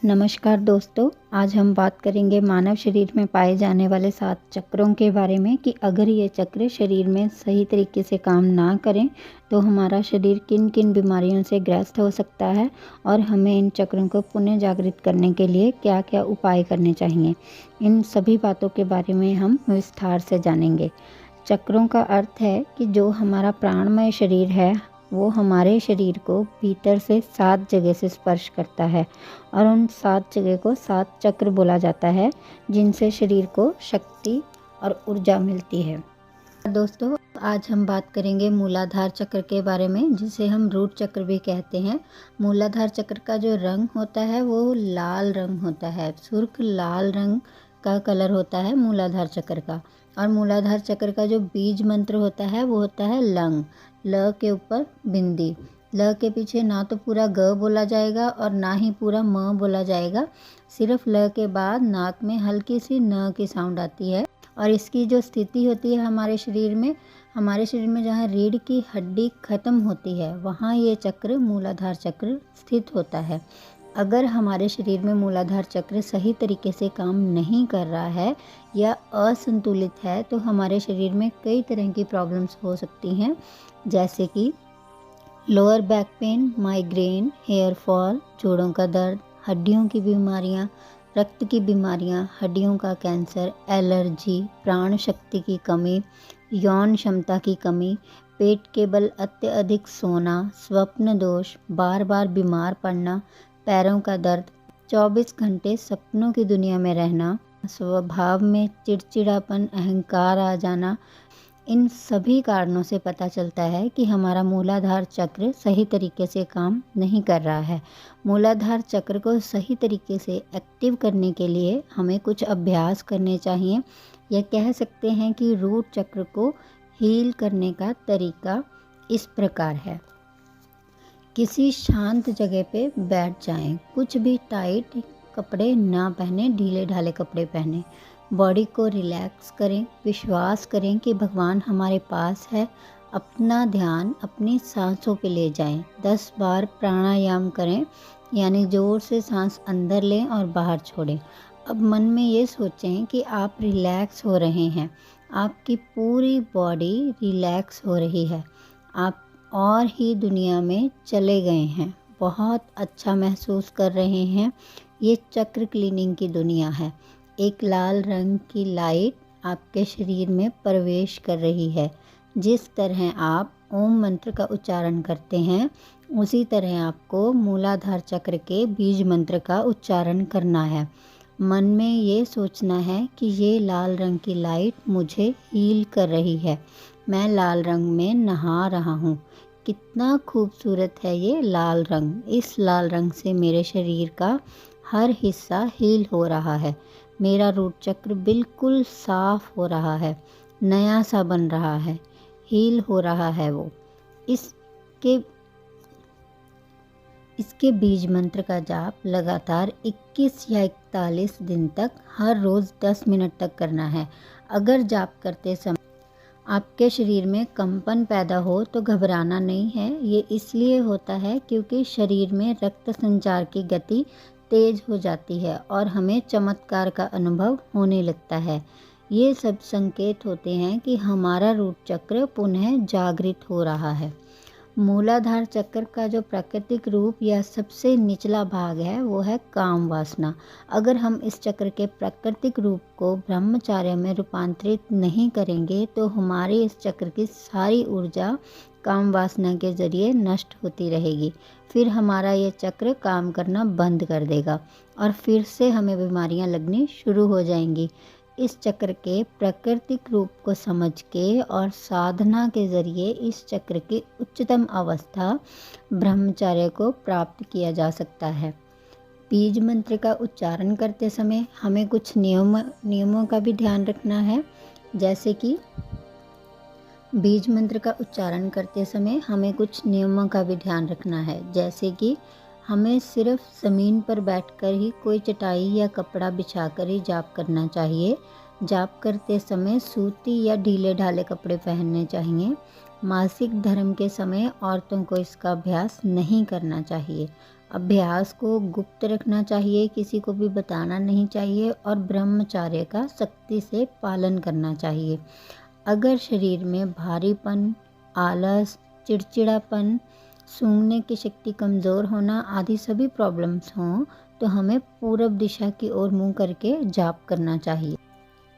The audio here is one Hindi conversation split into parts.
नमस्कार दोस्तों, आज हम बात करेंगे मानव शरीर में पाए जाने वाले 7 चक्रों के बारे में कि अगर ये चक्र शरीर में सही तरीके से काम ना करें तो हमारा शरीर किन-किन बीमारियों से ग्रस्त हो सकता है और हमें इन चक्रों को पुनः जागृत करने के लिए क्या-क्या उपाय करने चाहिए। इन सभी बातों के बारे में हम विस्तार से जानेंगे। चक्रों का अर्थ है कि जो हमारा प्राणमय शरीर है वो हमारे शरीर को भीतर से 7 जगह से स्पर्श करता है और उन 7 जगह को 7 चक्र बोला जाता है, जिनसे शरीर को शक्ति और ऊर्जा मिलती है। दोस्तों, आज हम बात करेंगे मूलाधार चक्र के बारे में, जिसे हम रूट चक्र भी कहते हैं। मूलाधार चक्र का जो रंग होता है वो लाल रंग होता है, सुर्ख लाल रंग का कलर होता है मूलाधार चक्र का। और मूलाधार चक्र का जो बीज मंत्र होता है वो होता है लंग, ल के ऊपर बिंदी। ल के पीछे ना तो पूरा ग बोला जाएगा और ना ही पूरा म बोला जाएगा, सिर्फ ल के बाद नाक में हल्की सी न की साउंड आती है। और इसकी जो स्थिति होती है हमारे शरीर में जहाँ रीढ़ की हड्डी ख़त्म होती है वहाँ ये चक्र मूलाधार चक्र स्थित होता है। अगर हमारे शरीर में मूलाधार चक्र सही तरीके से काम नहीं कर रहा है या असंतुलित है तो हमारे शरीर में कई तरह की प्रॉब्लम्स हो सकती हैं, जैसे कि lower back pain, migraine, hair fall, जोड़ों का दर्द, हड्डियों की बीमारियां, रक्त की बीमारियां, हड्डियों का कैंसर, एलर्जी, प्राण शक्ति की कमी, यौन क्षमता की कमी, पेट के बल अत्यधिक सोना, स्वप्न दोष, बार बार बीमार पड़ना, पैरों का दर्द, 24 घंटे सपनों की दुनिया में रहना, स्वभाव में चिड़चिड़ापन, अहंकार आ जाना। इन सभी कारणों से पता चलता है कि हमारा मूलाधार चक्र सही तरीके से काम नहीं कर रहा है। मूलाधार चक्र को सही तरीके से एक्टिव करने के लिए हमें कुछ अभ्यास करने चाहिए, या कह सकते हैं कि रूट चक्र को हील करने का तरीका इस प्रकार है। किसी शांत जगह पे बैठ जाएं, कुछ भी टाइट कपड़े ना पहने, ढीले ढाले कपड़े पहने, बॉडी को रिलैक्स करें, विश्वास करें कि भगवान हमारे पास है। अपना ध्यान अपनी सांसों पे ले जाएं, 10 बार प्राणायाम करें, यानी जोर से सांस अंदर लें और बाहर छोड़ें। अब मन में ये सोचें कि आप रिलैक्स हो रहे हैं, आपकी पूरी बॉडी रिलैक्स हो रही है, आप और ही दुनिया में चले गए हैं, बहुत अच्छा महसूस कर रहे हैं। ये चक्र क्लीनिंग की दुनिया है। एक लाल रंग की लाइट आपके शरीर में प्रवेश कर रही है। जिस तरह आप ओम मंत्र का उच्चारण करते हैं उसी तरह आपको मूलाधार चक्र के बीज मंत्र का उच्चारण करना है। मन में ये सोचना है कि ये लाल रंग की लाइट मुझे हील कर रही है, मैं लाल रंग में नहा रहा हूँ। कितना खूबसूरत है ये लाल रंग। इस लाल रंग से मेरे शरीर का हर हिस्सा हील हो रहा है। मेरा रूट चक्र बिल्कुल साफ हो रहा है, नया सा बन रहा है, हील हो रहा है वो। इसके बीज मंत्र का जाप लगातार 21 या 41 दिन तक हर रोज़ 10 मिनट तक करना है। अगर जाप करते समय आपके शरीर में कंपन पैदा हो तो घबराना नहीं है। ये इसलिए होता है क्योंकि शरीर में रक्त संचार की गति तेज हो जाती है और हमें चमत्कार का अनुभव होने लगता है। ये सब संकेत होते हैं कि हमारा रूट चक्र पुनः जागृत हो रहा है। मूलाधार चक्र का जो प्राकृतिक रूप या सबसे निचला भाग है वो है काम वासना। अगर हम इस चक्र के प्राकृतिक रूप को ब्रह्मचर्य में रूपांतरित नहीं करेंगे तो हमारे इस चक्र की सारी ऊर्जा काम वासना के जरिए नष्ट होती रहेगी। फिर हमारा ये चक्र काम करना बंद कर देगा और फिर से हमें बीमारियां लगनी शुरू हो जाएंगी। इस चक्र के प्राकृतिक रूप को समझ के और साधना के जरिए इस चक्र की उच्चतम अवस्था ब्रह्मचर्य को प्राप्त किया जा सकता है। बीज मंत्र का उच्चारण करते समय हमें कुछ नियमों का भी ध्यान रखना है, जैसे कि बीज मंत्र का उच्चारण करते समय हमें कुछ नियमों का भी ध्यान रखना है, जैसे कि हमें सिर्फ ज़मीन पर बैठकर ही, कोई चटाई या कपड़ा बिछाकर ही जाप करना चाहिए। जाप करते समय सूती या ढीले ढाले कपड़े पहनने चाहिए। मासिक धर्म के समय औरतों को इसका अभ्यास नहीं करना चाहिए। अभ्यास को गुप्त रखना चाहिए, किसी को भी बताना नहीं चाहिए और ब्रह्मचर्य का सख्ती से पालन करना चाहिए। अगर शरीर में भारीपन, आलस, चिड़चिड़ापन, सूंघने की शक्ति कमज़ोर होना आदि सभी प्रॉब्लम्स हों तो हमें पूरब दिशा की ओर मुंह करके जाप करना चाहिए।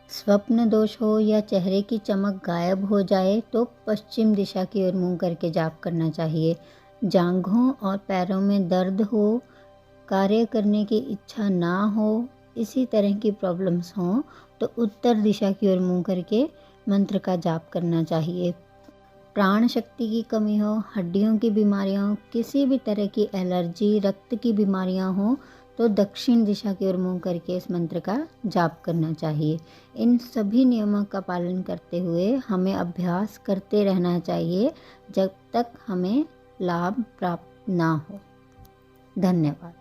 स्वप्न दोष हो या चेहरे की चमक गायब हो जाए तो पश्चिम दिशा की ओर मुंह करके जाप करना चाहिए। जांघों और पैरों में दर्द हो, कार्य करने की इच्छा ना हो, इसी तरह की प्रॉब्लम्स हों तो उत्तर दिशा की ओर मुंह करके मंत्र का जाप करना चाहिए। प्राण शक्ति की कमी हो, हड्डियों की बीमारियां हो, किसी भी तरह की एलर्जी, रक्त की बीमारियां हो तो दक्षिण दिशा की ओर मुंह करके इस मंत्र का जाप करना चाहिए। इन सभी नियमों का पालन करते हुए हमें अभ्यास करते रहना चाहिए जब तक हमें लाभ प्राप्त ना हो। धन्यवाद।